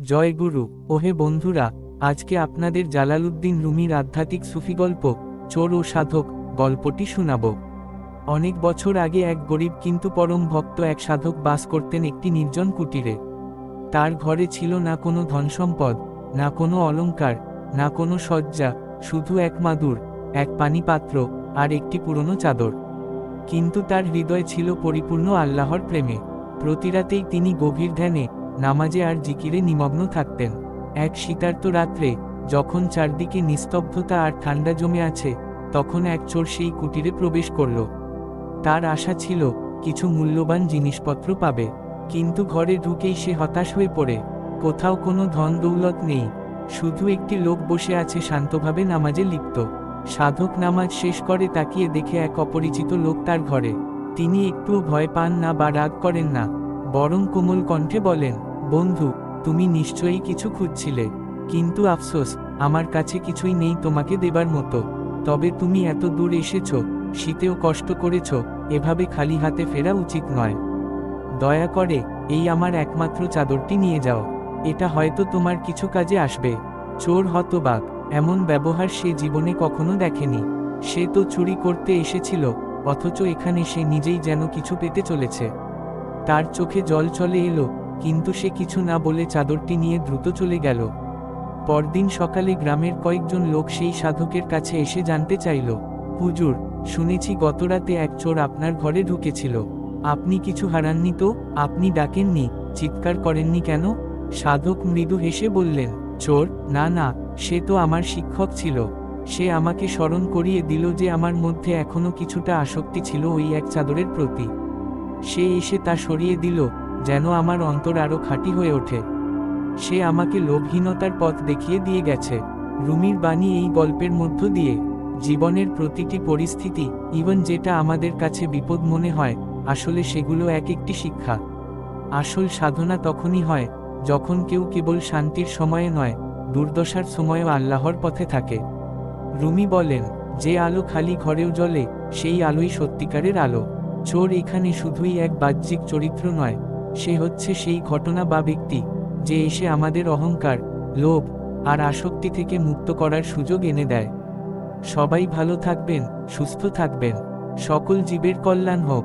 জয় গুরু। ওহে বন্ধুরা, আজকে আপনাদের জালালউদ্দিন রুমির আধ্যাত্মিক সুফি গল্প চোর ও সাধক গল্পটি শোনাব। অনেক বছর আগে এক গরিব কিন্তু পরম ভক্ত এক সাধক বাস করতেন একটি নির্জন কুটিরে। তার ঘরে ছিল না কোনো ধনসম্পদ, না কোনো অলংকার, না কোনো সজ্জা, শুধু এক মাদুর, এক পানি পাত্র আর একটি পুরনো চাদর। কিন্তু তার হৃদয় ছিল পরিপূর্ণ আল্লাহর প্রেমে। প্রতিরাতেই তিনি গভীর ধ্যানে, নামাজে আর জিকিরে নিমগ্ন থাকতেন। এক শীতার্ত রাত্রে, যখন চারদিকে নিস্তব্ধতা আর ঠান্ডা জমে আছে, তখন এক চোর সেই কুটিরে প্রবেশ করল। তার আশা ছিল কিছু মূল্যবান জিনিসপত্র পাবে, কিন্তু ঘরে ঢুকেই সে হতাশ হয়ে পড়ে। কোথাও কোনো ধন দৌলত নেই, শুধু একটি লোক বসে আছে শান্তভাবে নামাজে লিপ্ত। সাধক নামাজ শেষ করে তাকিয়ে দেখে এক অপরিচিত লোক তার ঘরে। তিনি একটুও ভয় পান না বা রাগ করেন না, বরং কোমল কণ্ঠে বলেন, বন্ধু, তুমি নিশ্চয়ই কিছু খুঁজছিলে, কিন্তু আফসোস, আমার কাছে কিছুই নেই তোমাকে দেবার মতো। তবে তুমি এত দূর এসেছ, শীতেও কষ্ট করেছ, এভাবে খালি হাতে ফেরা উচিত নয়। দয়া করে এই আমার একমাত্র চাদরটি নিয়ে যাও, এটা হয়তো তোমার কিছু কাজে আসবে। চোর হতবাক, এমন ব্যবহার সে জীবনে কখনো দেখেনি। সে তো চুরি করতে এসেছিল, অথচ এখানে সে নিজেই যেন কিছু পেতে চলেছে। তার চোখে জল চলে এলো, কিন্তু সে কিছু না বলে চাদরটি নিয়ে দ্রুত চলে গেল। পরদিন সকালে গ্রামের কয়েকজন লোক সেই সাধকের কাছে এসে জানতে চাইল, হুজুর, শুনেছি গতরাতে এক চোর আপনার ঘরে ঢুকেছিল। আপনি কিছু হারাননি তো? আপনি ডাকেননি, চিৎকার করেননি কেন? সাধক মৃদু হেসে বললেন, চোর? না না, সে তো আমার শিক্ষক ছিল। সে আমাকে স্মরণ করিয়ে দিল যে আমার মধ্যে এখনো কিছুটা আসক্তি ছিল ওই এক চাদরের প্রতি। সে এসে তা সরিয়ে দিল, যেন আমার অন্তর আরও খাঁটি হয়ে ওঠে। সে আমাকে লোভহীনতার পথ দেখিয়ে দিয়ে গেছে। রুমির বাণী এই গল্পের মধ্য দিয়ে জীবনের প্রতিটি পরিস্থিতি, ইভেন যেটা আমাদের কাছে বিপদ মনে হয়, আসলে সেগুলো এক একটি শিক্ষা। আসল সাধনা তখনই হয় যখন কেউ কেবল শান্তির সময়ে নয়, দুর্দশার সময়ও আল্লাহর পথে থাকে। রুমি বলেন, যে আলো খালি ঘরেও জ্বলে, সেই আলোই সত্যিকারের আলো। চোর এখানে শুধুই এক বাহ্যিক চরিত্র নয়, সে হচ্ছে সেই ঘটনা বা ব্যক্তি যে এসে আমাদের অহংকার, লোভ আর আসক্তি থেকে মুক্ত করার সুযোগ এনে দেয়। সবাই ভালো থাকবেন, সুস্থ থাকবেন, সকল জীবের কল্যাণ হোক।